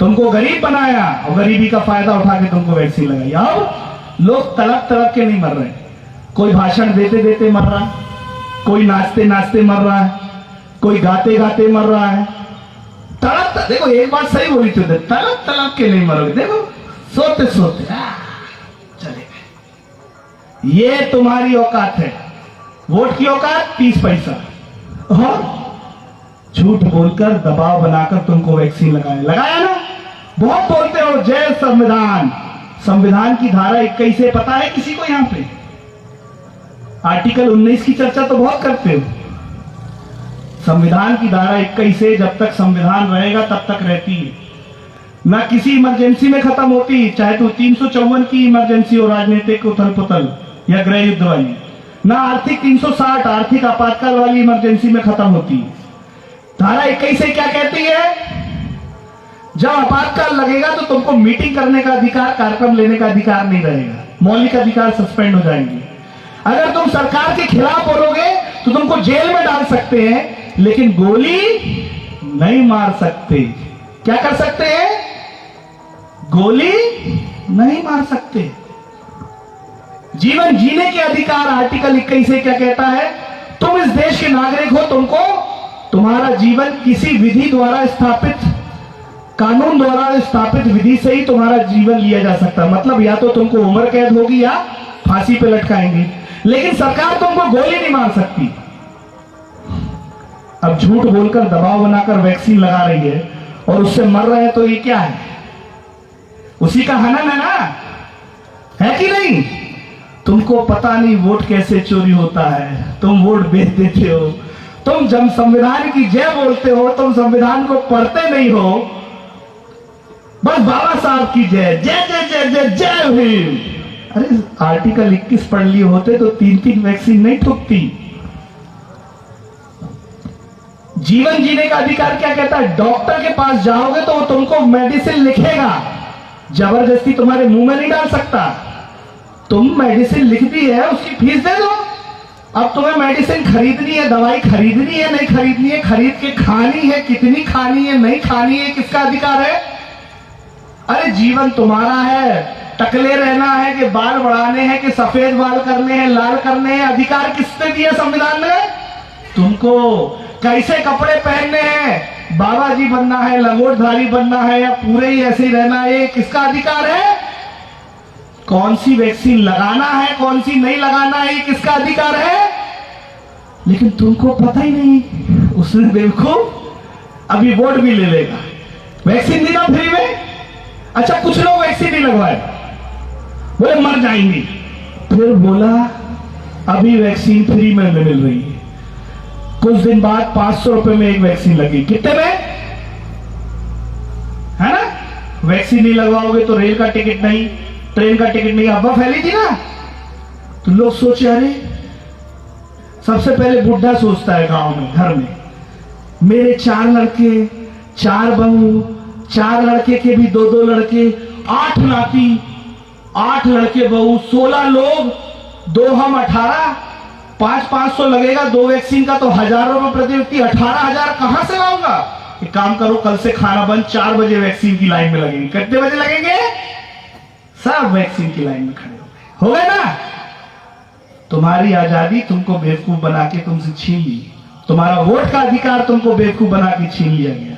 तुमको गरीब बनाया और गरीबी का फायदा उठा के तुमको वैक्सीन लगाई। अब लोग तड़प तड़प के नहीं मर रहे, कोई भाषण देते देते मर रहा है, कोई नाचते नाचते मर रहा है, कोई गाते गाते मर रहा है। तड़प, देखो एक बात सही बोली थी, तड़प तड़प के नहीं मरोगे। देखो सोते सोते चले गए। ये तुम्हारी औकात है। वोट की औकात 30 पैसा, और झूठ बोलकर दबाव बनाकर तुमको वैक्सीन लगाया ना। बहुत बोलते हो जय संविधान। संविधान की धारा 21 से पता है किसी को? यहां पे आर्टिकल 19 की चर्चा तो बहुत करते हो। संविधान की धारा 21 से जब तक संविधान रहेगा तब तक रहती है, ना किसी इमरजेंसी में खत्म होती, चाहे तो 354 की इमरजेंसी हो, राजनीतिक उथल पुथल या गृह युद्ध वाली, ना आर्थिक 360 आर्थिक आपातकाल वाली इमरजेंसी में खत्म होती है। धारा 21 से क्या कहती है? जब आपातकाल लगेगा तो तुमको मीटिंग करने का अधिकार, कार्यक्रम लेने का अधिकार नहीं रहेगा, मौलिक अधिकार सस्पेंड हो जाएंगे। अगर तुम सरकार के खिलाफ बोलोगे तो तुमको जेल में डाल सकते हैं, लेकिन गोली नहीं मार सकते। क्या कर सकते हैं? गोली नहीं मार सकते। जीवन जीने के अधिकार आर्टिकल 21 से क्या कहता है? तुम इस देश के नागरिक हो, तुमको तुम्हारा जीवन किसी विधि द्वारा स्थापित, कानून द्वारा स्थापित विधि से ही तुम्हारा जीवन लिया जा सकता है। मतलब या तो तुमको उम्र कैद होगी या फांसी पे लटकाएंगे, लेकिन सरकार तुमको गोली नहीं मार सकती। अब झूठ बोलकर दबाव बनाकर वैक्सीन लगा रही है और उससे मर रहे हैं, तो ये क्या है? उसी का हनन है ना, है कि नहीं? तुमको पता नहीं वोट कैसे चोरी होता है, तुम वोट बेच देते हो। तुम जब संविधान की जय बोलते हो, तुम संविधान को पढ़ते नहीं हो। बस बाबा साहब की जय, जय जय जय जय जय भीम। अरे आर्टिकल 21 पढ़ लिए होते तो 3 वैक्सीन नहीं ठोकती। जीवन जीने का अधिकार क्या कहता है? डॉक्टर के पास जाओगे तो वो तुमको मेडिसिन लिखेगा, जबरदस्ती तुम्हारे मुंह में नहीं डाल सकता। तुम मेडिसिन लिख दी है, उसकी फीस दे दो। अब तुम्हें मेडिसिन खरीदनी है, दवाई खरीदनी है, नहीं खरीदनी है, खरीद के खानी है, कितनी खानी है, नहीं खानी है, किसका अधिकार है? अरे जीवन तुम्हारा है। टकले रहना है कि बाल बढ़ाने हैं, कि सफेद बाल करने हैं, लाल करने हैं, अधिकार किसने दिया संविधान ने? तुमको। कैसे कपड़े पहनने हैं, बाबा जी बनना है, लंगोटधारी बनना है, या पूरे ही ऐसे ही रहना है, किसका अधिकार है? कौन सी वैक्सीन लगाना है, कौन सी नहीं लगाना है, ये किसका अधिकार है? लेकिन तुमको पता ही नहीं। उसने बेवकूफ अभी वोट भी ले लेगा। वैक्सीन दी ना फ्री में। अच्छा कुछ लोग वैक्सीन नहीं लगवाए, बोले मर जाएंगे। फिर बोला अभी वैक्सीन फ्री में मिल रही है। कुछ दिन बाद 500 रुपए में एक वैक्सीन लगी। कितने में? है ना? वैक्सीन नहीं लगवाओगे तो रेल का टिकट नहीं, ट्रेन का टिकट नहीं। अफवाह फैली थी ना, तो लोग सोचे अरे, सबसे पहले बुढ़ा सोचता है गांव में, घर में, मेरे 4 लड़के, 4 बहू, 4 लड़के के भी 2-2 लड़के, 8 नाती, 8 लड़के बहू, 16 लोग, 2 हम 18, 500 लगेगा 2 वैक्सीन का, तो 1000 रुपए प्रति व्यक्ति, 18,000 कहां से लाऊंगा? एक काम करो, कल से खाना बंद, 4 बजे वैक्सीन की लाइन में लगेंगे। कितने बजे लगेंगे? सब वैक्सीन की लाइन में खड़े हो गए ना। तुम्हारी आजादी तुमको बेवकूफ बना के तुमसे छीन ली। तुम्हारा वोट का अधिकार तुमको बेवकूफ बना के छीन लिया गया।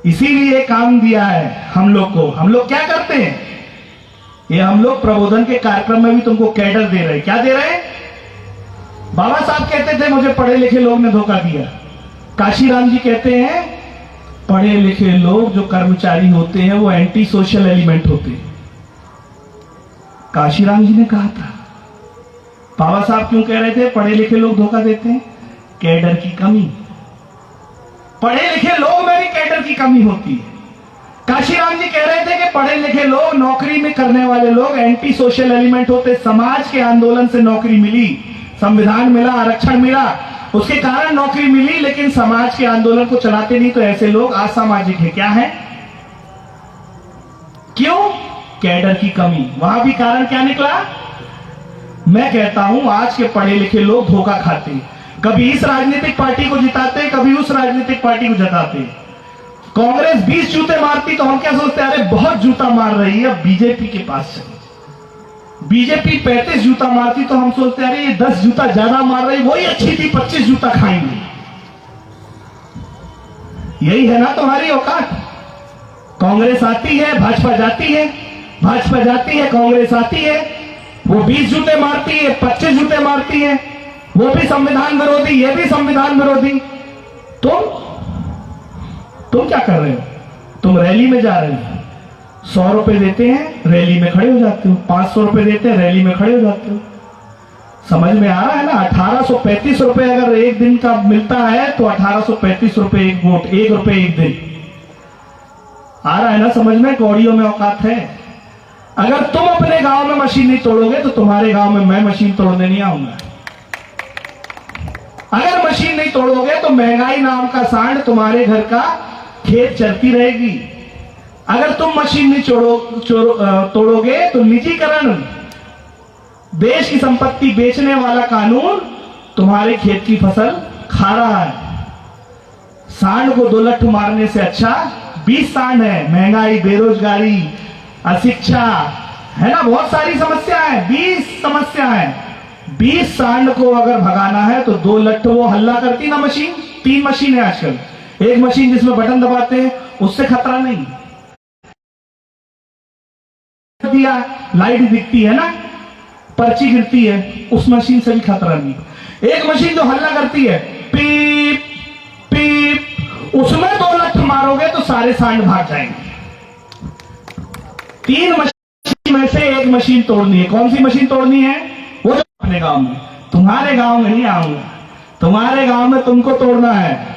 इसीलिए काम दिया है हम लोग को। हम लोग क्या करते हैं? ये हम लोग प्रबोधन के कार्यक्रम में भी तुमको कैडर दे रहे हैं। क्या दे रहे हैं? बाबा साहब कहते थे मुझे पढ़े लिखे लोग ने धोखा दिया। काशीराम जी कहते हैं पढ़े लिखे लोग जो कर्मचारी होते हैं वो एंटी सोशल एलिमेंट होते हैं। काशीराम जी ने कहा था। बाबा साहब क्यों कह रहे थे पढ़े लिखे लोग धोखा देते हैं? कैडर की कमी। पढ़े लिखे लोग में भी कैडर की कमी होती है। काशीराम जी कह रहे थे कि पढ़े लिखे लोग, नौकरी में करने वाले लोग एंटी सोशल एलिमेंट होते। समाज के आंदोलन से नौकरी मिली, संविधान मिला, आरक्षण मिला, उसके कारण नौकरी मिली, लेकिन समाज के आंदोलन को चलाते नहीं, तो ऐसे लोग असामाजिक है। क्या है? क्यों? कैडर की कमी। वहां भी कारण क्या निकला? मैं कहता हूं आज के पढ़े लिखे लोग धोखा खाते हैं, कभी इस राजनीतिक पार्टी को जिताते, कभी उस राजनीतिक पार्टी को जिताते। कांग्रेस 20 जूते मारती तो हम क्या सोचते, अरे बहुत जूता मार रही है, बीजेपी के पास चले। बीजेपी 35 जूता मारती तो हम सोचते अरे ये 10 जूता ज्यादा मार रही, वही अच्छी थी, 25 जूता खाएंगे। यही है ना तुम्हारी औकात। कांग्रेस आती है, भाजपा जाती है, भाजपा जाती है, कांग्रेस आती है, वो 20 जूते मारती है, 25 जूते मारती है, वो भी संविधान विरोधी, ये भी संविधान विरोधी। तुम क्या कर रहे हो? तुम रैली में जा रहे हो, 100 रुपए देते हैं, रैली में खड़े हो जाते हो, 500 रुपए देते हैं, रैली में खड़े हो जाते हो। समझ में आ रहा है ना? 1835 रुपए अगर एक दिन का मिलता है तो 1835 रुपए एक वोट, 1 रुपए एक दिन। आ रहा है ना समझ में? कौड़ियों में औकात है। अगर तुम अपने गांव में मशीन नहीं तोड़ोगे तो तुम्हारे गांव में मैं मशीन तोड़ने नहीं आऊंगा। अगर मशीन नहीं तोड़ोगे तो महंगाई नाम का सांड तुम्हारे घर का खेत चलती रहेगी। अगर तुम मशीन नहीं तोड़ोगे तो निजीकरण, देश की संपत्ति बेचने वाला कानून तुम्हारे खेत की फसल खा रहा है। सांड को 2 लठ मारने से अच्छा 20 सांड है। महंगाई, बेरोजगारी, अशिक्षा है ना, बहुत सारी समस्या है, 20 समस्या है। 20 सांड को अगर भगाना है तो 2 लठ वो हल्ला करती ना मशीन। 3 मशीन है आजकल, एक मशीन जिसमें बटन दबाते हैं उससे खतरा नहीं, दिया लाइट दिखती है ना, पर्ची गिरती है, उस मशीन से भी खतरा नहीं। एक मशीन जो हल्ला करती है, पीप पीप, उसमें 2 लठ मारोगे तो सारे सांड भाग जाएंगे। 3 मशीन में से एक मशीन तोड़नी है। कौन सी मशीन तोड़नी है? वो जो अपने गांव में। तुम्हारे गांव में नहीं आऊंगा, तुम्हारे गांव में तुमको तोड़ना है।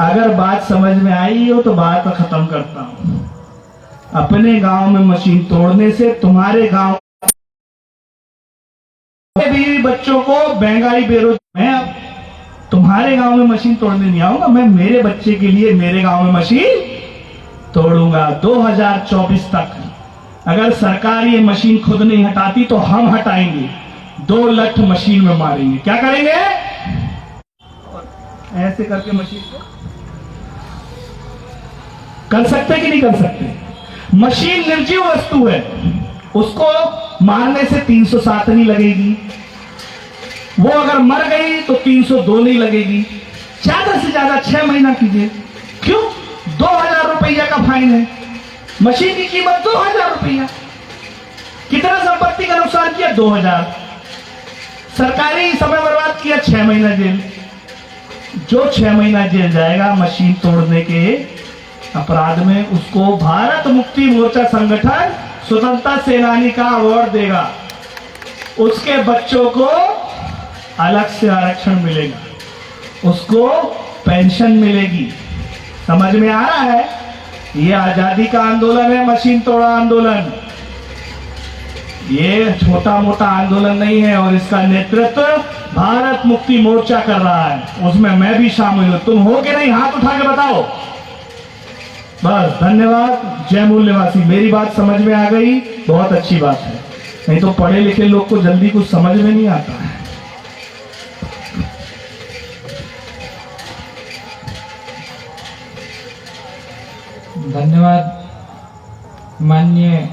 अगर बात समझ में आई हो तो बात खत्म करता हूं। अपने गांव में मशीन तोड़ने से तुम्हारे गांव भी बच्चों को महंगाई, बेरोजगारी, मैं अब तुम्हारे गांव में मशीन तोड़ने नहीं आऊंगा। मैं मेरे बच्चे के लिए मेरे गांव में मशीन तोड़ूंगा। 2024 तक अगर सरकार ये मशीन खुद नहीं हटाती तो हम हटाएंगे। 2 लठ मशीन में मारेंगे। क्या करेंगे? ऐसे करके मशीन को कर सकते कि नहीं कर सकते? मशीन निर्जीव वस्तु है, उसको मारने से 307 नहीं लगेगी। वो अगर मर गई तो 302 नहीं लगेगी। ज्यादा से ज्यादा 6 महीना कीजिए। क्यों? 2000 रुपया का फाइन है। मशीन की कीमत 2000 रुपया। कितना संपत्ति का नुकसान किया? 2000। सरकारी समय बर्बाद किया, 6 महीना जेल। जो 6 महीना जेल जाएगा मशीन तोड़ने के अपराध में, उसको भारत मुक्ति मोर्चा संगठन स्वतंत्रता सेनानी का अवार्ड देगा। उसके बच्चों को अलग से आरक्षण मिलेगा, उसको पेंशन मिलेगी। समझ में आ रहा है? ये आजादी का आंदोलन है, मशीन तोड़ा आंदोलन। ये छोटा मोटा आंदोलन नहीं है और इसका नेतृत्व भारत मुक्ति मोर्चा कर रहा है। उसमें मैं भी शामिल हूं। तुम हो कि नहीं? हाथ उठा के बताओ। बस, धन्यवाद। जय मूल निवासी। मेरी बात समझ में आ गई, बहुत अच्छी बात है। नहीं तो पढ़े लिखे लोग को जल्दी कुछ समझ में नहीं आता है। धन्यवाद माननीय